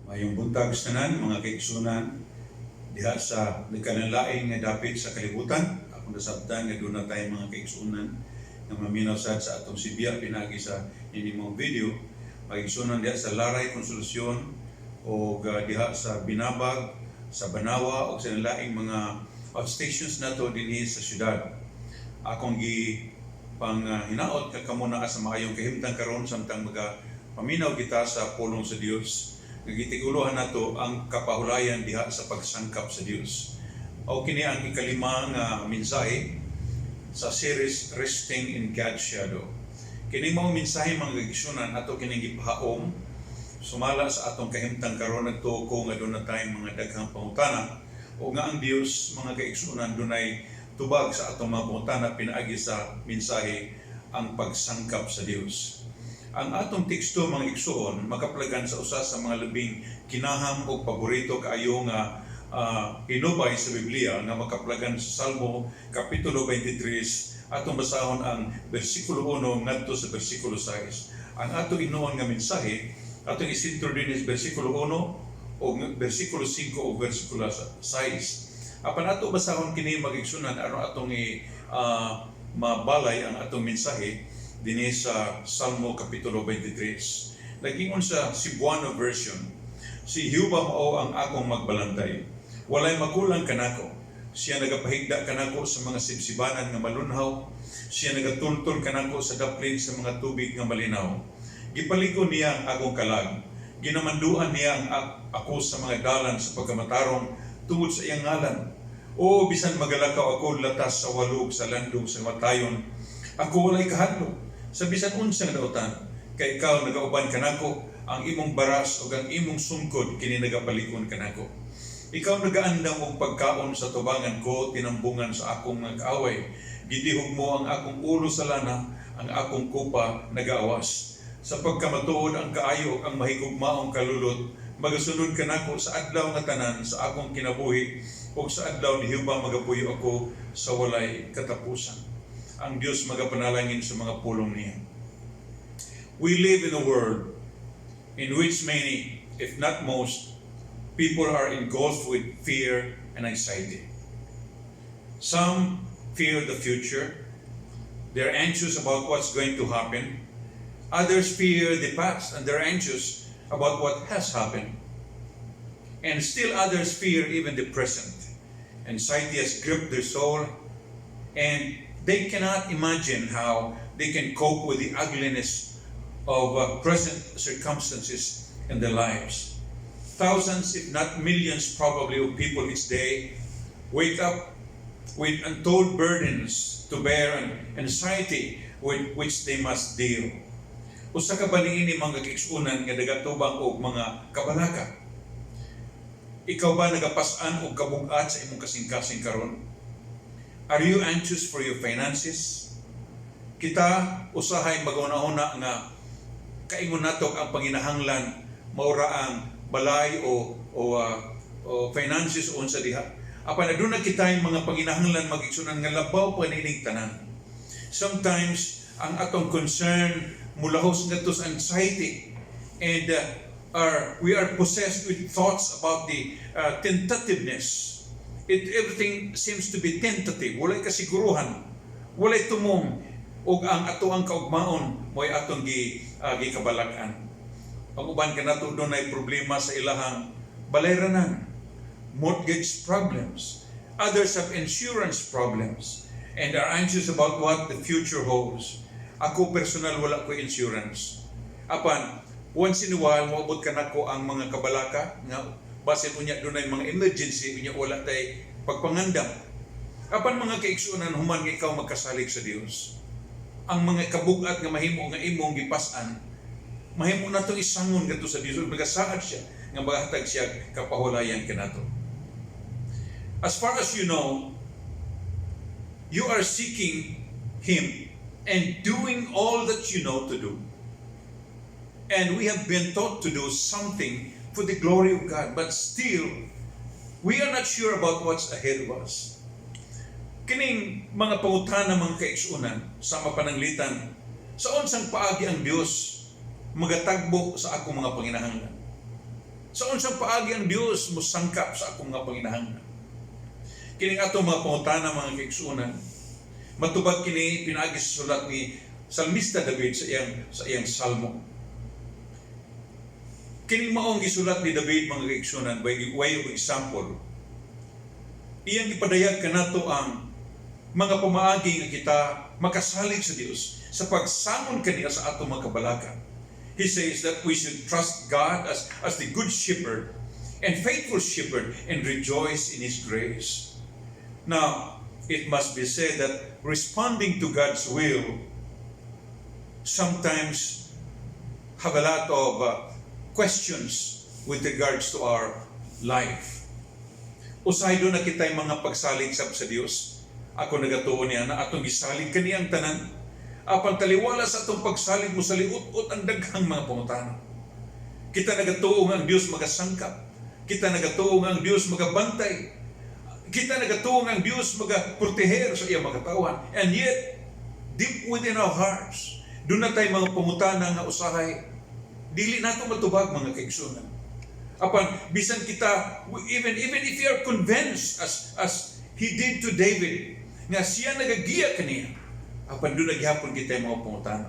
Mayong buntag sa tanan, mga kaigsunan, diha sa nagkanalaing nga dapit sa kalibutan. Akong nasabtan nga doon na tayo mga kaigsunan na maminaw sa atong Sibiya, pinagi sa inimong video. Kaigsunan diha sa Laray, Konsolasyon, o diha sa Binabag, sa Banawa, o sa nalaing mga outstations na to dinhi sa syudad. Akong pang hinaot ka kamo na sa maayong kahimtang karon samtang paminaw kita sa pulong sa Dios. Nagitigulohan nato ang kapahulayan diha sa pagsangkap sa Dios. O kini ang ikalima nga mensahe sa series Resting in God's Shadow. Kini mao mensahe mga kaigsunan ato kining gipahaom sumala sa atong kahimtang karon nagtuko nga doon na tayong mga daghang pangutana o nga ang Dios mga kaigsunan dunay tubag sa atong mga pangutana pinaagi sa mensahe ang pagsangkap sa Dios. Ang atong teksto mga igsuon makaplagan sa usa sa mga labing kinaham o paborito kaayo nga hinubay sa Biblia nga makaplagan sa Salmo Kapitulo 23 atong basahon ang bersikulo 1 ngadto sa bersikulo 6. Ang atong inuon nga mensahe atong isentro din is bersikulo 1 o bersikulo 5 o bersikulo 6. Apan ato basahon kini mag-igsunan aron atong mabalay ang atong mensahe dinhi sa Salmo Kapitulo 23. Nagingon sa Cebuano version, si Jehova mao ang akong magbalantay. Walay makulang kanako. Siya nagapahigda kanako sa mga sibsibanan nga malunhaw. Siya nagatultol kanako sa daplin sa mga tubig nga malinaw. Gipaligo niya ang akong kalag. Ginamanduan niya ang ako sa mga dalan sa pagkamatarong tungod sa iyang ngalan. O bisan magalakaw ako latas sa walog sa landong sa matayon, ako walay kahadlok. Sa bisan unsang dautan, kay ikaw nagauban kanako, ang imong baras o ang imong sungkod kini nagapalikon kanako. Ikaw nagaandam og pagkaon sa tubangan ko, tinambungan sa akong nag-away. Gidihog mo ang akong ulo sa lana, ang akong kupa nagaawas. Sa pagkamatuod ang kaayo ang mahigugmaong kalulot, magasunod kanako sa adlaw nga tanan sa akong kinabuhi, o sa adlaw ni Jehova magapuyo ako sa walay katapusan. Ang Diyos magapanalangin sa mga pulong niya. We live in a world in which many, if not most, people are engulfed with fear and anxiety. Some fear the future. They're anxious about what's going to happen. Others fear the past and they're anxious about what has happened. And still others fear even the present. Anxiety has gripped their soul and they cannot imagine how they can cope with the ugliness of present circumstances in their lives. Thousands, if not millions, probably of people each day wake up with untold burdens to bear and anxiety with which they must deal. Usa ka ba niini mga kaigsunan nga nagatubang og mga kabalaka? Ikaw ba nagapas-an og kabug-at sa imong kasing-kasing karon? Are you anxious for your finances? Kita usahay mag-una-una nga kaingon nato ang panginahanglan maura ang balay o finances unsa diha. Apan aduna kitay mga panginahanglan mag-igsunan nga labaw pa nining tanan. Sometimes ang atong concern mulahos ngadto sa anxiety and we are possessed with thoughts about the tentativeness. Everything seems to be tentative. Walay kasiguruhan. Walay tumong. O ang ato ang kaugmaon mo'y atong gikabalakan. Ang uban ka nato doon ay problema sa ilahang balayranan. Mortgage problems. Others have insurance problems and are anxious about what the future holds. Ako personal wala ko insurance. Apan, once in a while, maabot ka nako ang mga kabalaka nga basin unya dunay mga emergency unya wala tay pagpangandam. Apan mga kaigsunan human nga ikaw magkasalig sa Dios. Ang mga kabug-at nga mahimo nga imong gipas-an, mahimo nato isangon kadto sa Dios ug magasaad siya nga magahatag siya kapahulayan kanato. As far as you know, you are seeking Him and doing all that you know to do. And we have been taught to do something for the glory of God, but still, we are not sure about what's ahead of us. Kining mga pangutana mga kaigsunan sa mapananglitan, sa unsang paagi ang Dios magatagbo sa akong mga panginahanglan. Sa unsang paagi ang Dios mo sangkap sa akong nga panginahanglan. Kining atong mga pangutana mga kaigsuonan, matubag kini pinaagi sa sulat ni Salmista David sa iyang salmo. Kining maong gisulat ni David mga kaigsuonan by way of example. Iyang ipadayag kanato ang mga pamaagi nga kita makasalig sa Dios sa pagsamon kaniya sa atong mga kabalaka. He says that we should trust God as the good shepherd and faithful shepherd and rejoice in His grace. Now, it must be said that responding to God's will sometimes have a lot of questions with regards to our life. Usahay doon na kita'y mga pagsalig sa Diyos. Ako nagatuon niya na atong gisalig kaniyang tanan. Apan taliwala sa atong pagsalig mo sa liut-ut ang daghang mga pangutana. Kita nagatuong ang Diyos magasangkap. Kita nagatuong ang Diyos magabantay. Kita nagatuong ang Diyos magaproteher sa iyang mga katawan. And yet, deep within our hearts, doon na tayo mga pangutana nga usahay, dili nato matubag mga kaigsunan. Apan, bisan kita, even if you are convinced as he did to David, nga siya nagagiya kaniya, apan doon naghapon kita yung mga pangutana.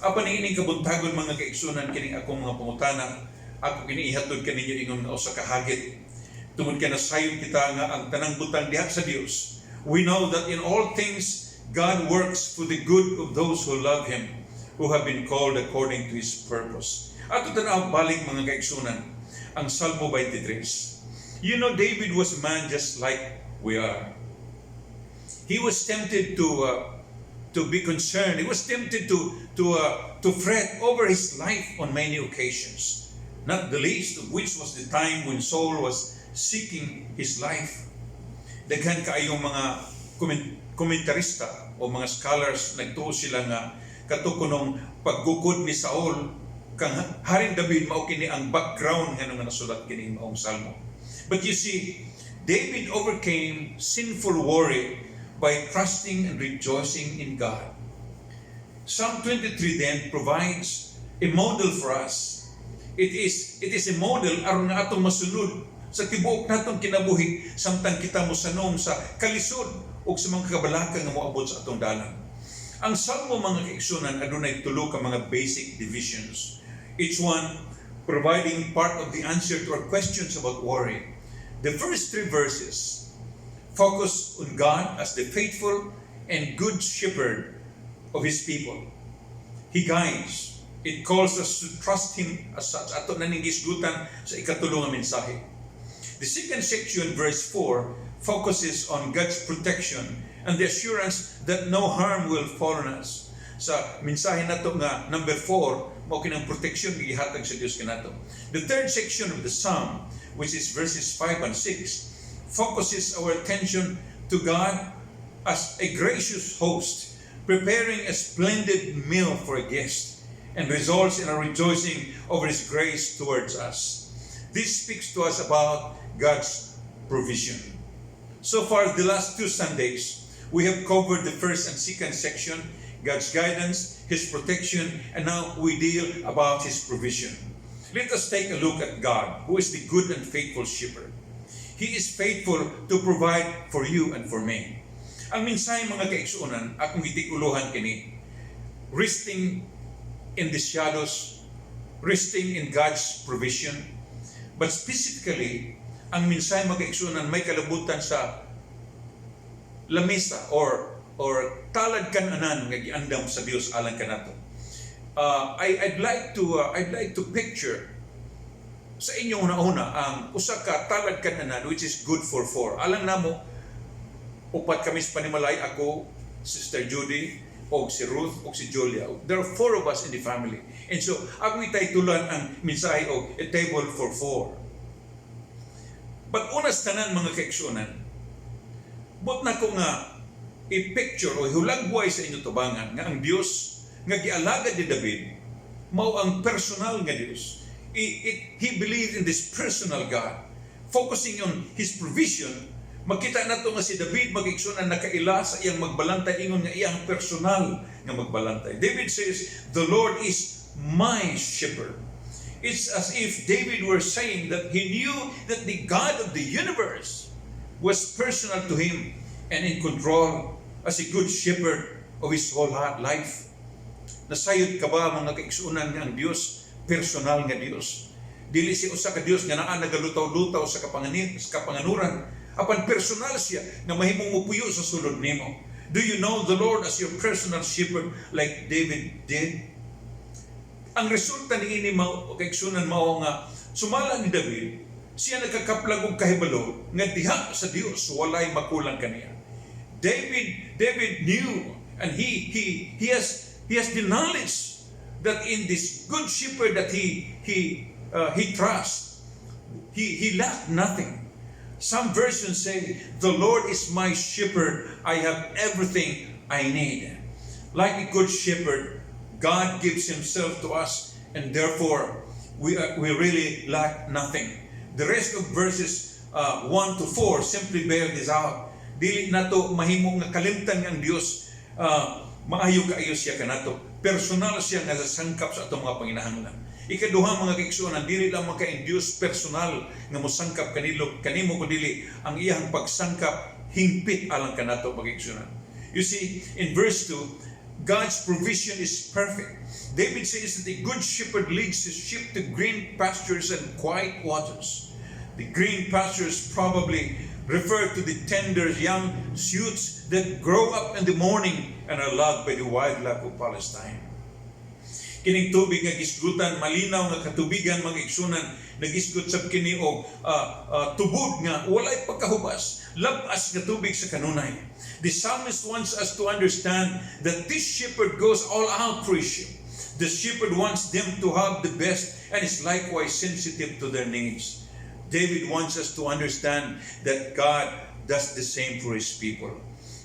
Apan ining kabuntagon mga kaigsunan, kining akong mga pangutana, ako kiniihatod kaninyo ingon nga usa ka hagit. Tungod ka nasayod kita nga ang tanang butang diha sa Dios. We know that in all things, God works for the good of those who love Him, who have been called according to His purpose. Ato tanaw balik mga kaigsunan, ang Salmo 23. You know, David was a man just like we are. He was tempted to be concerned. He was tempted to fret over his life on many occasions. Not the least of which was the time when Saul was seeking his life. Daghan kaayong mga komentarista o mga scholars nagtuo sila nga katukunong paggukod ni Saul kang Haring David mao kini ang background nga nasulat kini maong salmo. But you see, David overcame sinful worry by trusting and rejoicing in God. Psalm 23 then provides a model for us. It is a model aron nga atong masunod sa tibuok natong kinabuhi samtang kita mosanom sa kalisod o sa mga kabalaka nga moabot sa atong dalan. Ang salmo mga kaigsunan adunay tulo ka mga basic divisions, each one providing part of the answer to our questions about worry. The first 3 verses focus on God as the faithful and good shepherd of His people. He guides. It calls us to trust Him as such. Ato na ning gisgutan sa ikatulong nga mensahe. The second section, verse 4, focuses on God's protection and the assurance that no harm will fall on us. Sa mensahe nato nga number 4, mao kinang protection gihatag sa Dios kanato. The third section of the psalm, which is verses 5 and 6, focuses our attention to God as a gracious host, preparing a splendid meal for a guest, and results in a rejoicing over His grace towards us. This speaks to us about God's provision. So far, the last 2 Sundays, we have covered the first and second section, God's guidance, His protection, and now we deal about His provision. Let us take a look at God, who is the good and faithful shepherd. He is faithful to provide for you and for me. Ang mensahe mga kaigsuonan, akong gitikuluhan kini, resting in the shadows, resting in God's provision. But specifically, ang mensahe mga kaigsuonan may kalabutan sa lamesa or talad kananan nga giandam sa Dios alang kanato. I'd like to picture sa inyo una-una ang usa ka talad kananan which is good for 4. Alang namo upat kami sa panimalay, ako, Sister Judy, o si Ruth, o si Julia. There are 4 of us in the family. And so, ako itay tulan ang mensahe o a table for 4. But unas tanan mga kaigsuonan, but na ko nga i-picture o ihulagway sa inyo tubangan nga ang Dios nga gialagad ni David mao ang personal nga Dios. He believed in this personal God, focusing on His provision. Makita nato nga si David mag-igsunan nakaila sa iyang magbalantay ingon nga iyang personal nga magbalantay. David says, "The Lord is my shepherd." It's as if David were saying that he knew that the God of the universe was personal to him and in control as a good shepherd of his whole life. Nasayod ka ba mga kaigsunan nga ang Dios, personal nga Dios? Dili si usa ka Dios nga naa nagalutaw-lutaw sa kapanganuran, apan personal siya nga mahimong mupuyo sa sulod nimo. Do you know the Lord as your personal shepherd like David did? Ang resulta ni ini kaigsunan mao nga sumala ni David, siya nagkakaplag og kahibalo nga diha sa Dios walay makulang kaniya. David knew, and he has the knowledge that in this good shepherd that he trusts, he lacked nothing. Some versions say, "The Lord is my shepherd; I have everything I need." Like a good shepherd, God gives Himself to us, and therefore we really lack nothing. The rest of verses 1 to 4 simply bear this out. Dili nato mahimong nga kalimtan ang Dios, maayo kaayo siya kanato. Personal siya nga sangkap sa atong mga panginahanglan. Ikaduha mga kaigsuonan, dili lang maka-Dios personal nga mosangkap kanimo kundi ang iyang pagsangkap hingpit alang kanato mga kaigsuonan. You see, in verse 2, God's provision is perfect. David says that the good shepherd leads his sheep to green pastures and quiet waters. The green pastures probably refer to the tender young shoots that grow up in the morning and are loved by the wildlife of Palestine. Kining tubig nga gisgutan, malinaw nga katubigan mga igsunan, nagisgot sab kini og tubod nga walay pagkahubas, labas nga tubig sa kanunay. The psalmist wants us to understand that this shepherd goes all out for his sheep. The shepherd wants them to have the best and is likewise sensitive to their needs. David wants us to understand that God does the same for His people.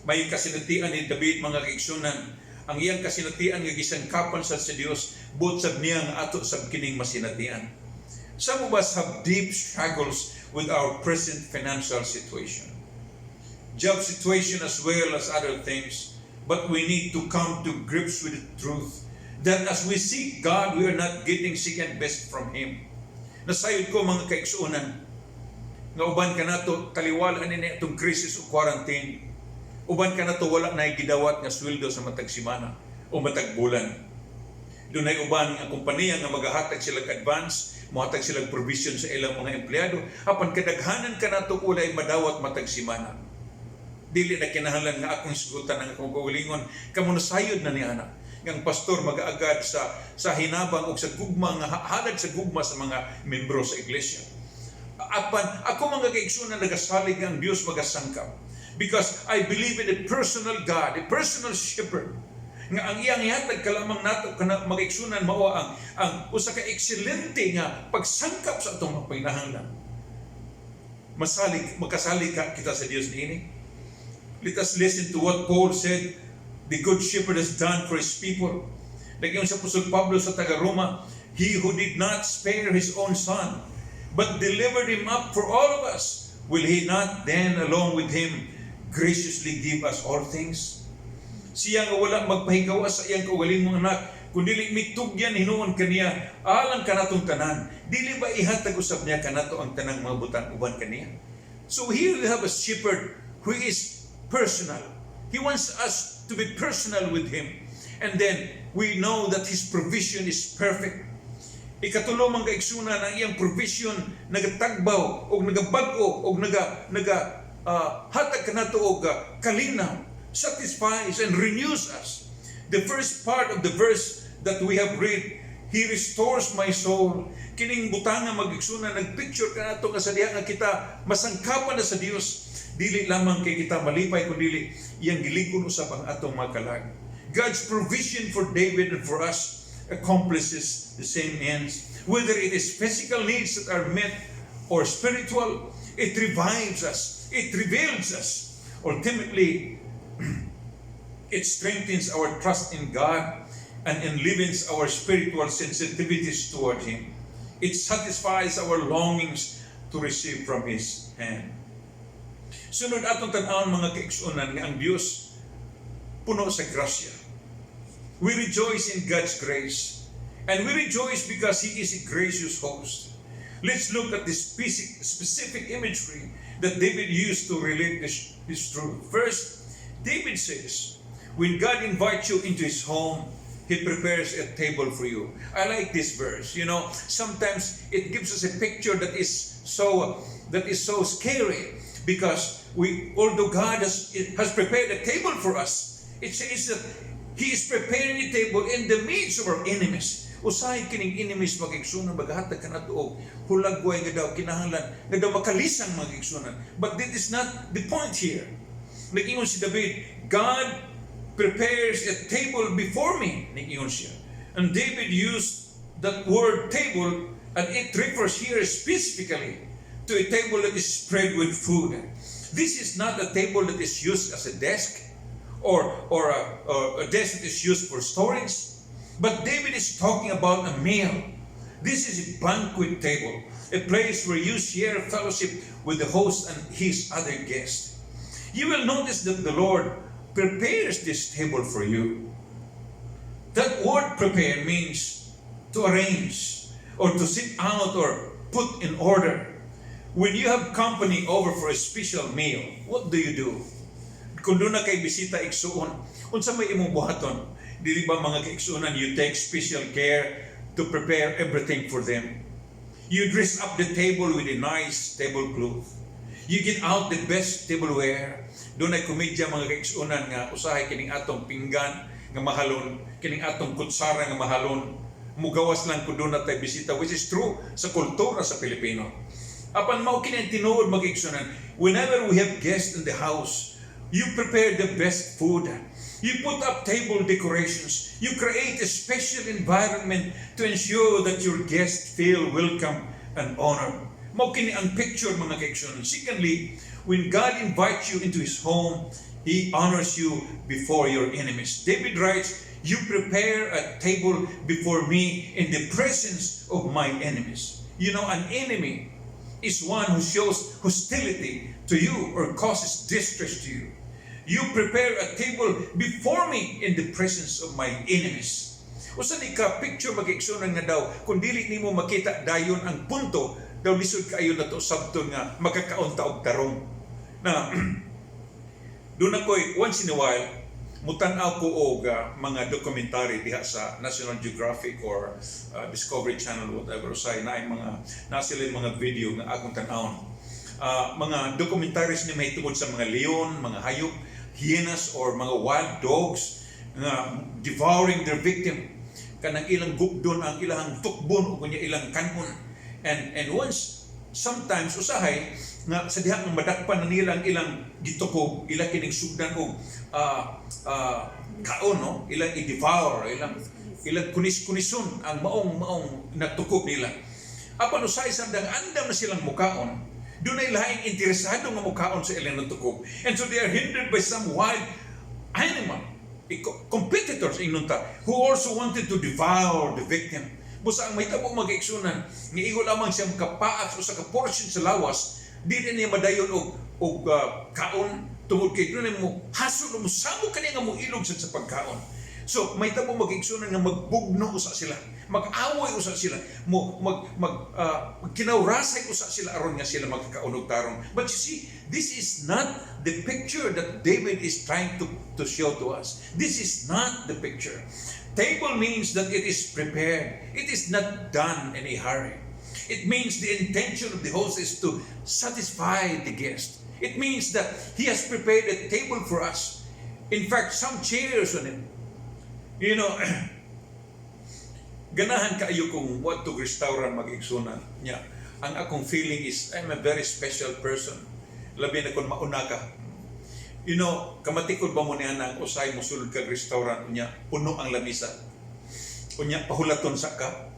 May kasinatian ni David mga kaigsunan, ang iyang kasinatian nga gisangkapan sa Dios, buot sab niya nga ato sab kining masinatian. Some of us have deep struggles with our present financial situation, job situation as well as other things, but we need to come to grips with the truth that as we seek God, we are not getting second best from Him. Nasayod ko mga kaigsuonan, nga uban ka nato taliwalaan ni itong crisis o quarantine. Uban ka nato wala na gidawat nga sweldo sa matag simana o matag bulan. Doon ay uban ang kumpanya nga magahatag silang advance, mahatag silang provision sa ilang mga empleyado, apan kadaghanan ka nato ulay madawat matag simana. Dili na kinahanglan nga akong sigutan ng akong kaugalingon, kamo nasayod na ni anak. Ang pastor mag-aagad sa hinabang o sa gugma, nga halad sa gugma sa mga membro sa iglesia. Apan, ako mga kaigsunan nagasalig ang Diyos magasangkap. Because I believe in a personal God, a personal shepherd. Nga ang iyang ihatag kalamang nato mga kaigsunan mao ang usa ka ekselente nga pagsangkap sa atong mga panginahanglan. Magkasalig kita sa Diyos niini. Let us listen to what Paul said the good shepherd has done for his people. Nagyon sa Apostol Pablo sa taga-Roma, he who did not spare his own son, but delivered him up for all of us, will he not then along with him graciously give us all things? Siya nga wala magpahigawa sa iyang kaugalingong anak, kundi mitugyan hinuon kaniya alang kanatong tanan. Dili ba ihatag usab niya kanato ang tanang mga butang uban kaniya? So here we have a shepherd who is personal. He wants us to be personal with Him. And then, we know that His provision is perfect. Ikatulo mga kaigsunan, ang iyang provision nagatagbaw, o nagabago, o hatag ka nato og kalinaw, satisfies and renews us. The first part of the verse that we have read, He restores my soul. Kining butanga mag-igsunan, nagpicture ka nato nga sa diha nga kita masangkapan na sa Dios. Dili lamang kay kita malipay kundi iyang gilikon usab ang atong mga kalag. God's provision for David and for us accomplishes the same ends. Whether it is physical needs that are met or spiritual, it revives us, it reveals us. Ultimately, it strengthens our trust in God and enlivens our spiritual sensitivities toward Him. It satisfies our longings to receive from His hand. Sunod atong tan-awon mga kaigsunan nga ang Dios puno sa grasya. We rejoice in God's grace And we rejoice because He is a gracious host. Let's look at this specific imagery that David used to relate this truth. First, David says, when God invites you into His home, He prepares a table for you. I like this verse. Sometimes it gives us a picture that is so scary, because although God has prepared a table for us, it says that He is preparing a table in the midst of our enemies. Usahay kining enemies magigsunan, maghatag ka na tuog, hulagway nga daw, kinahanglan, nga daw makalisang magigsunan. But that is not the point here. Nag-ingon si David, God prepares a table before me. Nag-ingon siya. And David used that word table, and it refers here specifically to a table that is spread with food. This is not a table that is used as a desk, or a desk that is used for storage. But David is talking about a meal. This is a banquet table, a place where you share fellowship with the host and his other guests. You will notice that the Lord prepares this table for you. That word prepare means to arrange, or to sit out, or put in order. When you have company over for a special meal, what do? Kung doon na kay bisita igsuon, unsa may imong buhaton? Dili ba mga kaigsuonan, you take special care to prepare everything for them. You dress up the table with a nice tablecloth. You get out the best tableware. Doon ay komedya mga kaigsuonan nga usahay kining atong pinggan nga mahalon, kining atong kutsara nga mahalon. Mugawas lang kung doon na tayo bisita, which is true sa kultura sa Pilipino. Apan mao kini tinuod mga kaigsuonan, whenever we have guests in the house, you prepare the best food. You put up table decorations. You create a special environment to ensure that your guests feel welcome and honored. Mao kini ang picture mga kaigsuonan. Secondly, when God invites you into His home, He honors you before your enemies. David writes, you prepare a table before me in the presence of my enemies. An enemy is one who shows hostility to you or causes distress to you. You prepare a table before me in the presence of my enemies. Usa ni ka picture mag-igsunan nga daw, kung dili nimo makita dayon ang punto, daw lisod kaayo na to sabton nga makakaunta og tarong. Na doon ako'y once in a while, mutan-aw ko og mga documentary diha sa National Geographic or Discovery Channel, whatever. Usay na sila mga video nga akong tan-awon. Mga documentaries ni may tungod sa mga leon, mga hayop, hyenas, or mga wild dogs nga devouring their victim. Kanang ilang gugdon ang ilang tukbon o kunya ilang kanon. And sometimes usahay nga sa diha ng madakpan na nila ang ilang gitukob, ilang kining sugdan og kaon, no? Ilang i-devour, ilang kunis-kunison ang maong natukob nila. Apan usay sandang andam na silang mukaon, doon ay lahing interesado nga mukaon sa ilang natukob. And so they are hindered by some wild animal, competitors inunta, who also wanted to devour the victim. Busa ang may tabong mag-iiksunan, nga igo lamang siyang kapaas o sa kaportion sa lawas, di rin niya madayon og kaon, tungod kay doon mo hasol mo samo kani nga mo ilog sa pagkaon. So may tabong mag-iiksunan nga magbugno usa sila, mag-away usa sila, kinawrasay usa sila aron nga sila magkakaon og tarong. But you see, this is not the picture that David is trying to show to us. This is not the picture. Table means that it is prepared. It is not done in a hurry. It means the intention of the host is to satisfy the guest. It means that he has prepared a table for us. In fact, some chairs on it. Ganahan kaayo kung what to restaurant mag-igsunan niya. Ang akong feeling is, I'm a very special person. Labi na kung mauna ka. Kamatikod ba mo niya na ang usay mo sulod kag restaurant niya, puno ang lamisa. Unya, pahulaton sa ka.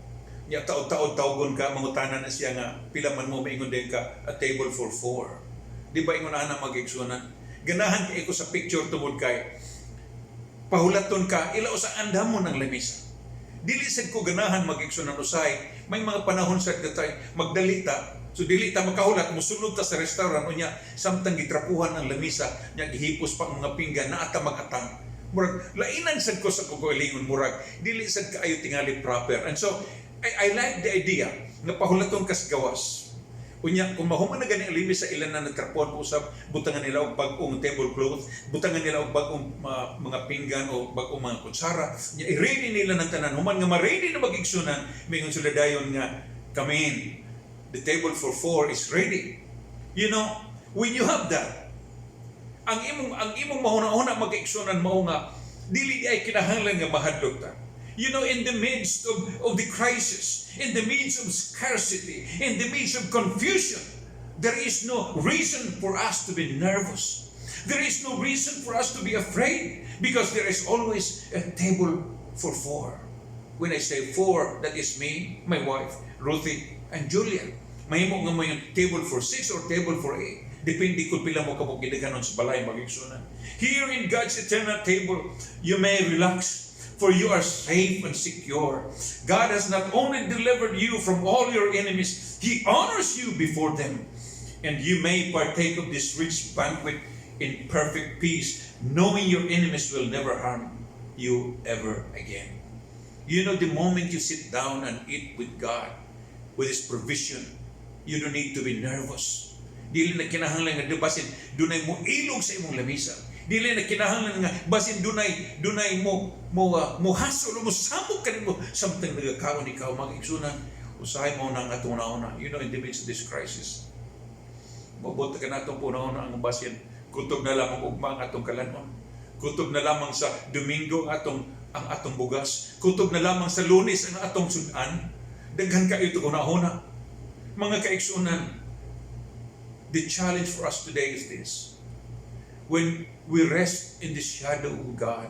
Niya, taod-taod tawgon ka, mangutanan na siya nga, pila man mo maingon din ka, a table for 4. Di ba ingon na mag-igsunan? Ganahan kay ko sa picture tungod kay, pahulaton ka, ilaw sa andam mo ng lamisa. Dili sad ko ganahan mag-igsunan usay, may mga panahon sa datay, magdalita, so dili ta makahulat, musulod ta sa restaurant, unya, samtang gitrapuhan ang lamisa, niya gihipos pa ang mga pinggan, na ata mag-atang. Murag lainan sad ko sa kugalingon, murag dili sad kaayo tingali proper. And so I like the idea nga pahulaton kas gawas. Unya kung mahuman na gani ang limis sa ilan na nagtrapon usab, butangan nila og bag-ong tablecloth, butangan nila og bag-ong mga pinggan o bag-ong mga kutsara. Nya i-ready nila ng tanan human nga ma-ready na mag-igsunan, mingon sila dayon nga kamin. The table for 4 is ready. You know, when you have that, ang imong mahuna-huna mag-igsunan mao nga dili ay kinahanglan nga mahadlok ta. You know, in the midst of the crisis, in the midst of scarcity, in the midst of confusion, there is no reason for us to be nervous. There is no reason for us to be afraid because there is always a table for 4. When I say 4, that is me, my wife, Ruthie, and Julian. Mahimo nga mo yung table for 6 or table for 8. Depende kung pila mo kapag gidaganon sa balay mag-igsunan. Here in God's eternal table, you may relax, for you are safe and secure. God has not only delivered you from all your enemies, He honors you before them. And you may partake of this rich banquet in perfect peace, knowing your enemies will never harm you ever again. You know, the moment you sit down and eat with God, with His provision, you don't need to be nervous. Dili na kinahanglan nga basin dunay mo ilog sa imong lamisa. Dili na kinahanglan nga basin dunay mo hasol mo samok kanimo samtang nagakaon ikaw mag-igsunan usahay mo nang atong nauna. You know, in the midst of this crisis, mabuti ka natong punauna ang basin kutob na lamang ugma ang atong kalanon, kutob na lamang sa Domingo ang atong bugas, kutob na lamang sa Lunes ang atong sudan. Daghan kayo ito kunahuna. Mga kaigsunan, the challenge for us today is this. When we rest in the shadow of God,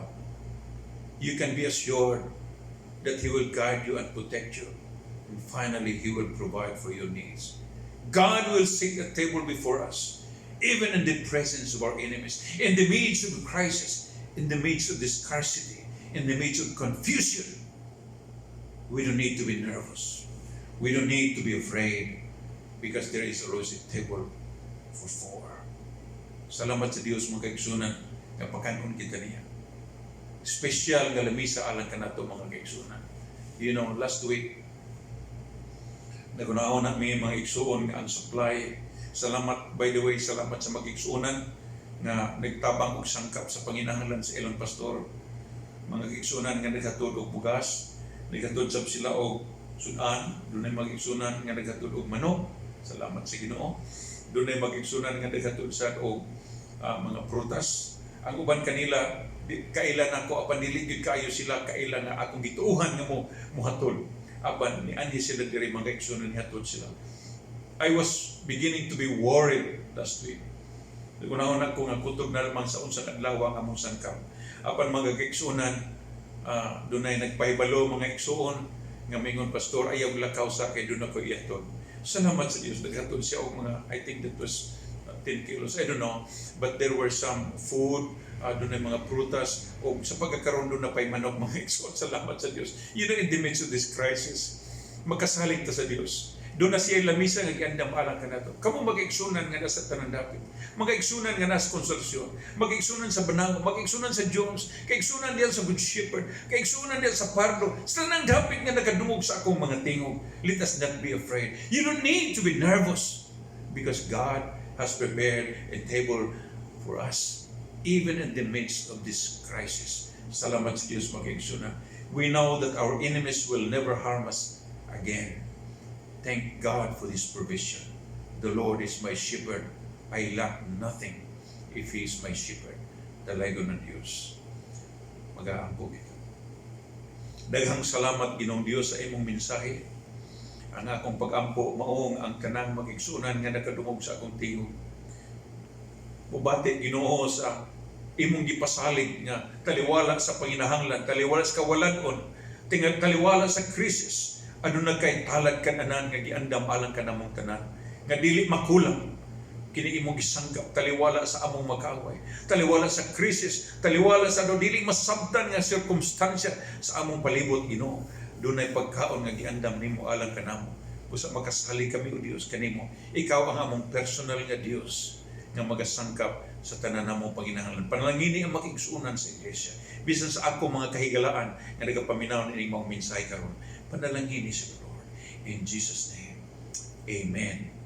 you can be assured that He will guide you and protect you. And finally, He will provide for your needs. God will set a table before us, even in the presence of our enemies, in the midst of the crisis, in the midst of the scarcity, in the midst of confusion. We don't need to be nervous. We don't need to be afraid because there is always a table for 4. Salamat sa Dios mga kaigsunan nga pagkanon kita niya. Special nga lamisa alang ka nato mga kaigsunan. You know, last week nagunaon na may mga igsuon nga ang supply. Salamat, by the way, salamat sa mga igsuonan nga nagtabang og sangkap sa panginahanglan sa ilang pastor. Mga igsuonan nga naghatod og bugas, naghatod sab sila og sudan, dunay mga igsuonan nga naghatod og manok. Salamat sa Ginoo. Dunay mag-igsunan nga naghatod sad og mga prutas. Ang uban kanila kailan ako apan dili gid kaayo sila kailan nga akong gituuhan nga mo hatod. Apan ni anhi sila diri mga igsunan hatod sila. I was beginning to be worried last week. Nagunahon ako nga kutob na lamang sa unsang adlaw ang among sangkap. Apan mga igsunan dunay nagpahibalo mga igsuon nga mingon pastor ayaw lakaw sa kay dun ako ihatod. Salamat sa Diyos, naghatod siya og mga, I think that was 10 kilos, I don't know, but there were some food, doon ay mga prutas, o sa pagkakaroon doon na pa'y manok mga igsoon. Salamat sa Diyos. You know, in the midst of this crisis, magkasalig ta sa Diyos. Doon na siya lamisa nga giandam alang ka nato. Kamu mag-igsunan nga nasa tanan dapit. Mag-igsunan nga nasa konsolasyon. Mag-igsunan sa Banango. Mag-igsunan sa Jones. Kaigsunan diyan sa Good Shepherd. Kaigsunan diyan sa Pardo. Sa tanang dapit nga nakadungog sa akong mga tingog. Let us not be afraid. You don't need to be nervous because God has prepared a table for us even in the midst of this crisis. Salamat sa Diyos mag-igsunan. We know that our enemies will never harm us again. Thank God for this provision. The Lord is my shepherd. I lack nothing if He is my shepherd. Dalago ng Diyos. Mag-aampo kita. Daghang salamat Ginoong Diyos sa imong mensahe. Ang akong pag-ampo maong ang kanang mag-igsunan nga nakadungog sa akong tingog. Mubati Ginoo sa imong gipasalig nga taliwala sa panginahanglan, taliwala sa kawalan-on, taliwala sa krisis. Ano na kay talad kananan nga giandam alang kanamong tanan nga dili makulang kini imong gisanggap taliwala sa among mag-away, taliwala sa krisis, taliwala sa dili masabtan nga sirkumstansya sa among palibot Ginoo. Dunay pagkaon nga giandam nimo alang kanamo. Busa makasalig kami o Dios kanimo. Ikaw ang among personal nga Dios nga magasangkap sa tanan namong panginahanglan. Panalangini ang makigsunan sa iglesia. Bisan sa ako mga kahigalaan nga nagapaminaw ining mga mensahe karon, panalangini sa Lord. In Jesus' name, Amen.